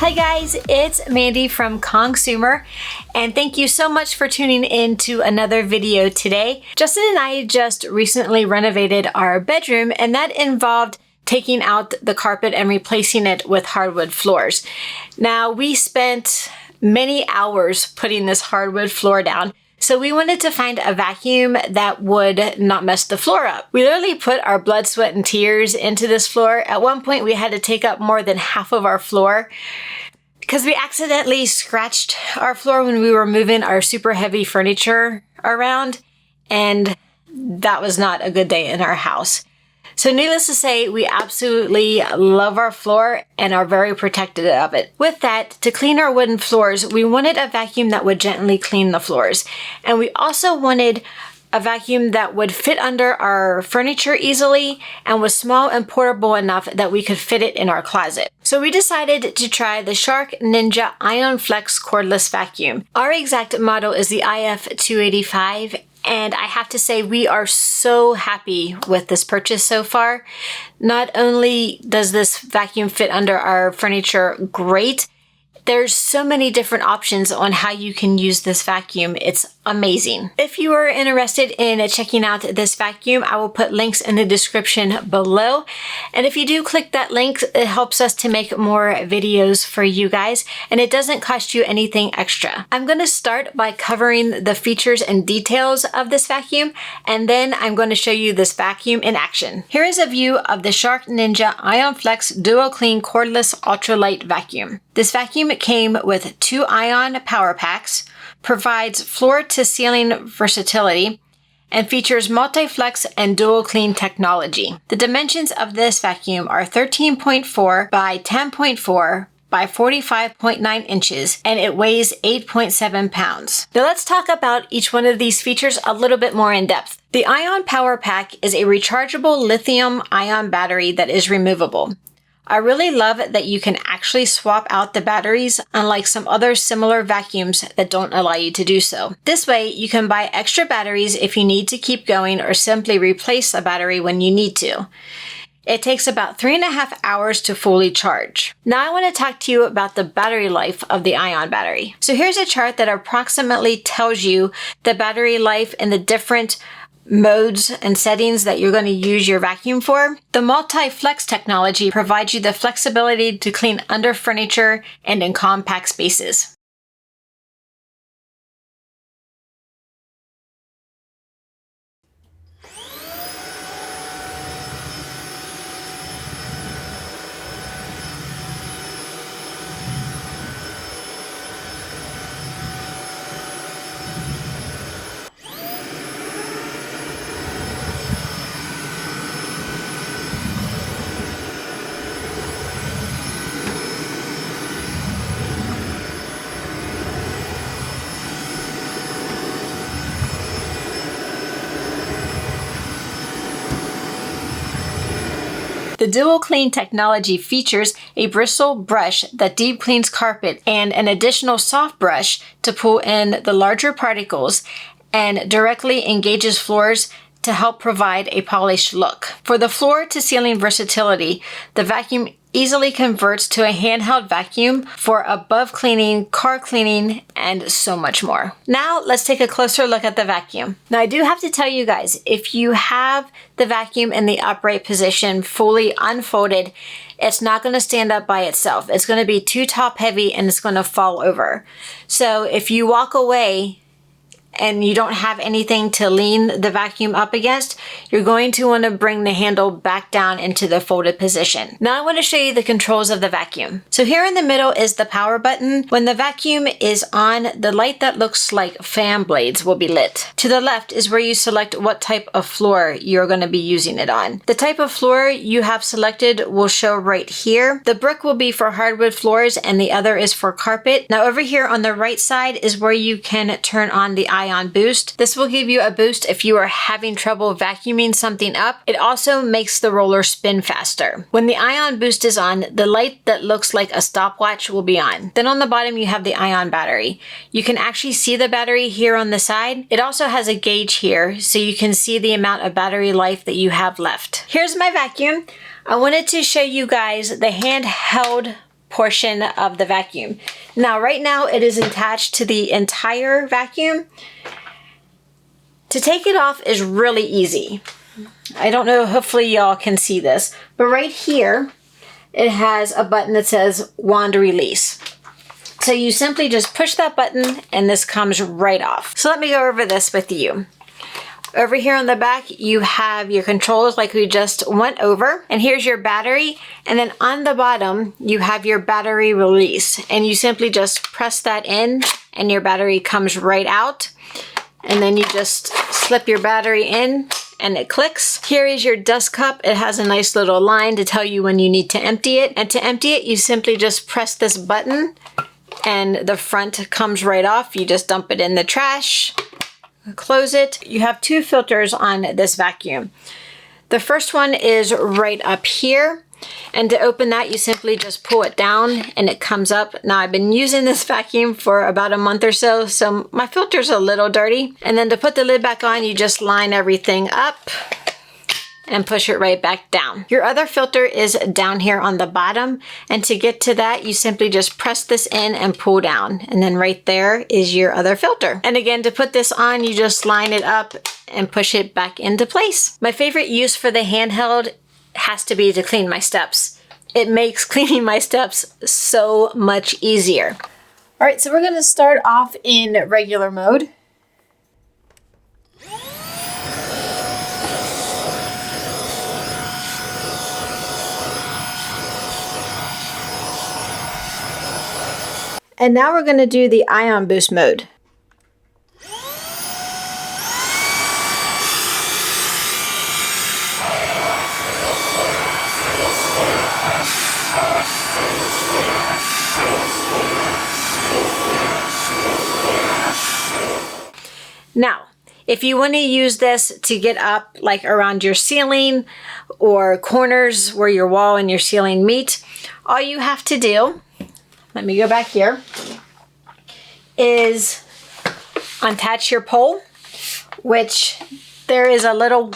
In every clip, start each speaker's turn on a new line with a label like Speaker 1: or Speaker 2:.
Speaker 1: Hi guys, it's Mandy from Consumer, and thank you so much for tuning in to another video today. Justin and I just recently renovated our bedroom, and that involved taking out the carpet and replacing it with hardwood floors. Now, we spent many hours putting this hardwood floor down, so we wanted to find a vacuum that would not mess the floor up. We literally put our blood, sweat, and tears into this floor. At one point, we had to take up more than half of our floor because we accidentally scratched our floor when we were moving our super heavy furniture around, and that was not a good day in our house. So needless to say, we absolutely love our floor and are very protective of it. With that, to clean our wooden floors, we wanted a vacuum that would gently clean the floors. And we also wanted a vacuum that would fit under our furniture easily and was small and portable enough that we could fit it in our closet. So we decided to try the Shark Ninja IONFlex Cordless Vacuum. Our exact model is the IF285. And I have to say, we are so happy with this purchase so far. Not only does this vacuum fit under our furniture great, there's so many different options on how you can use this vacuum. It's amazing. If you are interested in checking out this vacuum, I will put links in the description below. And if you do click that link, it helps us to make more videos for you guys, and it doesn't cost you anything extra. I'm going to start by covering the features and details of this vacuum, and then I'm going to show you this vacuum in action. Here is a view of the Shark Ninja IONFleX DuoClean Cordless Ultralight Vacuum. This vacuum came with 2 ION power packs, provides floor-to-ceiling versatility, and features MulitFLEX and DuoClean technology. The dimensions of this vacuum are 13.4 by 10.4 by 45.9 inches, and it weighs 8.7 pounds. Now let's talk about each one of these features a little bit more in depth. The ION Power Pack is a rechargeable lithium-ion battery that is removable. I really love that you can actually swap out the batteries, unlike some other similar vacuums that don't allow you to do so. This way, you can buy extra batteries if you need to keep going or simply replace a battery when you need to. It takes about 3.5 hours to fully charge. Now I want to talk to you about the battery life of the ION battery. So here's a chart that approximately tells you the battery life and the different modes and settings that you're going to use your vacuum for. The MulitFLEX technology provides you the flexibility to clean under furniture and in compact spaces. The DuoClean technology features a bristle brush that deep cleans carpet and an additional soft brush to pull in the larger particles and directly engages floors to help provide a polished look. For the floor-to-ceiling versatility, the vacuum easily converts to a handheld vacuum for above cleaning, car cleaning, and so much more. Now let's take a closer look at the vacuum. Now I do have to tell you guys, if you have the vacuum in the upright position fully unfolded, it's not going to stand up by itself. It's going to be too top heavy and it's going to fall over. So if you walk away and you don't have anything to lean the vacuum up against, you're going to want to bring the handle back down into the folded position. Now I want to show you the controls of the vacuum. So here in the middle is the power button. When the vacuum is on, the light that looks like fan blades will be lit. To the left is where you select what type of floor you're going to be using it on. The type of floor you have selected will show right here. The brick will be for hardwood floors and the other is for carpet. Now over here on the right side is where you can turn on the ION boost. This will give you a boost if you are having trouble vacuuming something up. It also makes the roller spin faster. When the ION boost is on, the light that looks like a stopwatch will be on. Then on the bottom you have the ION battery. You can actually see the battery here on the side. It also has a gauge here so you can see the amount of battery life that you have left. Here's my vacuum. I wanted to show you guys the handheld portion of the vacuum. Now, right now it is attached to the entire vacuum. To take it off is really easy. I don't know, hopefully y'all can see this, but right here, it has a button that says wand release. So you simply just push that button and this comes right off. So let me go over this with you. Over here on the back, you have your controls like we just went over, and here's your battery. And then on the bottom, you have your battery release, and you simply just press that in and your battery comes right out. And then you just slip your battery in and it clicks. Here is your dust cup. It has a nice little line to tell you when you need to empty it. And to empty it, you simply just press this button and the front comes right off. You just dump it in the trash, close it. You have two filters on this vacuum. The first one is right up here. And to open that, you simply just pull it down and it comes up. Now, I've been using this vacuum for about a month or so, so my filter's a little dirty. And then to put the lid back on, you just line everything up and push it right back down. Your other filter is down here on the bottom. And to get to that, you simply just press this in and pull down. And then right there is your other filter. And again, to put this on, you just line it up and push it back into place. My favorite use for the handheld has to be to clean my steps. It makes cleaning my steps so much easier. All right, so we're gonna start off in regular mode. And now we're gonna do the ion boost mode. Now, if you want to use this to get up like around your ceiling or corners where your wall and your ceiling meet, all you have to do, let me go back here, is attach your pole, which there is a little,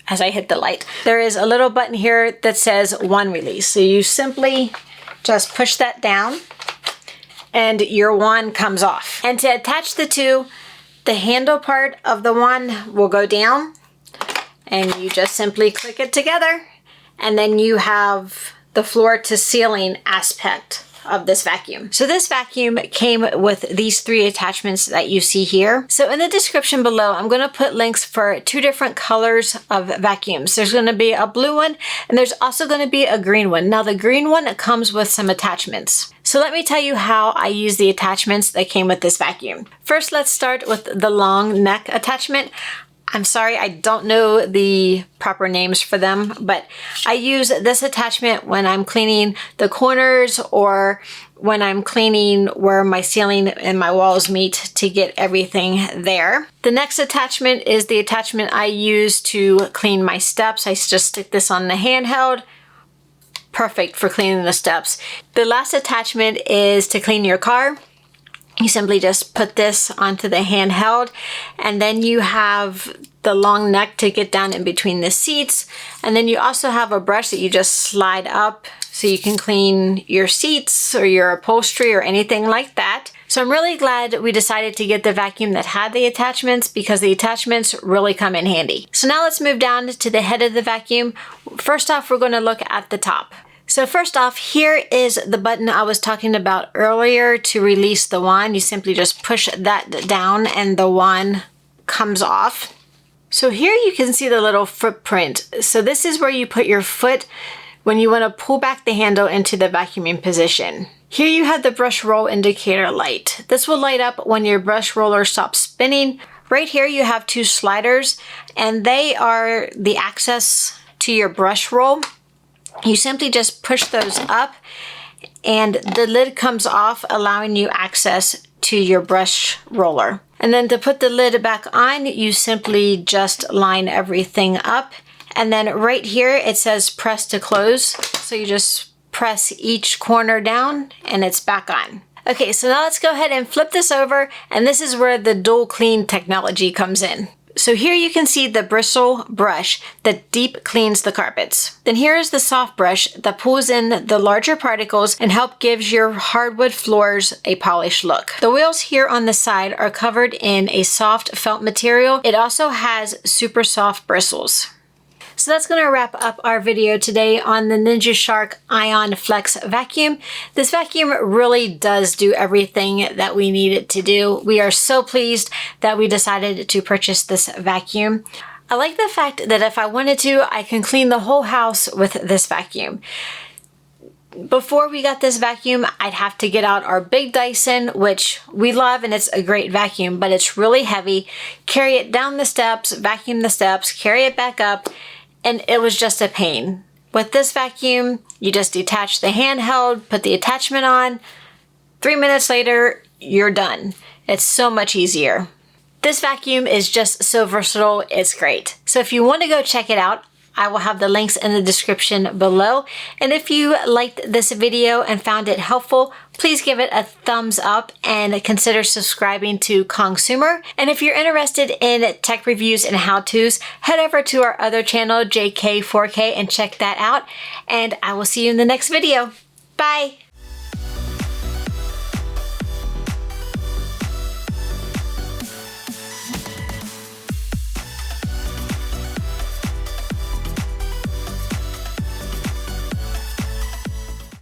Speaker 1: as I hit the light, there is a little button here that says wand release. So you simply just push that down and your wand comes off. And to attach the two, the handle part of the wand will go down and you just simply click it together, and then you have the floor to ceiling aspect of this vacuum. So this vacuum came with these three attachments that you see here. So in the description below, I'm going to put links for two different colors of vacuums. There's going to be a blue one and there's also going to be a green one. Now the green one comes with some attachments. So let me tell you how I use the attachments that came with this vacuum. First, let's start with the long neck attachment. I'm sorry, I don't know the proper names for them, but I use this attachment when I'm cleaning the corners or when I'm cleaning where my ceiling and my walls meet to get everything there. The next attachment is the attachment I use to clean my steps. I just stick this on the handheld. Perfect for cleaning the steps. The last attachment is to clean your car. You simply just put this onto the handheld, and then you have the long neck to get down in between the seats. And then you also have a brush that you just slide up so you can clean your seats or your upholstery or anything like that. So I'm really glad we decided to get the vacuum that had the attachments because the attachments really come in handy. So now let's move down to the head of the vacuum. First off, we're going to look at the top. So first off, here is the button I was talking about earlier to release the wand. You simply just push that down and the wand comes off. So here you can see the little footprint. So this is where you put your foot when you want to pull back the handle into the vacuuming position. Here you have the brush roll indicator light. This will light up when your brush roller stops spinning. Right here you have two sliders and they are the access to your brush roll. You simply just push those up and the lid comes off, allowing you access to your brush roller. And then to put the lid back on, you simply just line everything up. And then right here, it says press to close. So you just press each corner down and it's back on. Okay, so now let's go ahead and flip this over. And this is where the DuoClean technology comes in. So here you can see the bristle brush that deep cleans the carpets. Then here is the soft brush that pulls in the larger particles and help gives your hardwood floors a polished look. The wheels here on the side are covered in a soft felt material. It also has super soft bristles. So that's going to wrap up our video today on the Ninja Shark IONFleX vacuum. This vacuum really does do everything that we need it to do. We are so pleased that we decided to purchase this vacuum. I like the fact that if I wanted to, I can clean the whole house with this vacuum. Before we got this vacuum, I'd have to get out our big Dyson, which we love and it's a great vacuum, but it's really heavy. Carry it down the steps, vacuum the steps, carry it back up, and it was just a pain. With this vacuum, you just detach the handheld, put the attachment on, 3 minutes later, you're done. It's so much easier. This vacuum is just so versatile, it's great. So if you want to go check it out, I will have the links in the description below. And if you liked this video and found it helpful, please give it a thumbs up and consider subscribing to Consumer. And if you're interested in tech reviews and how-tos, head over to our other channel, JK4K, and check that out. And I will see you in the next video. Bye!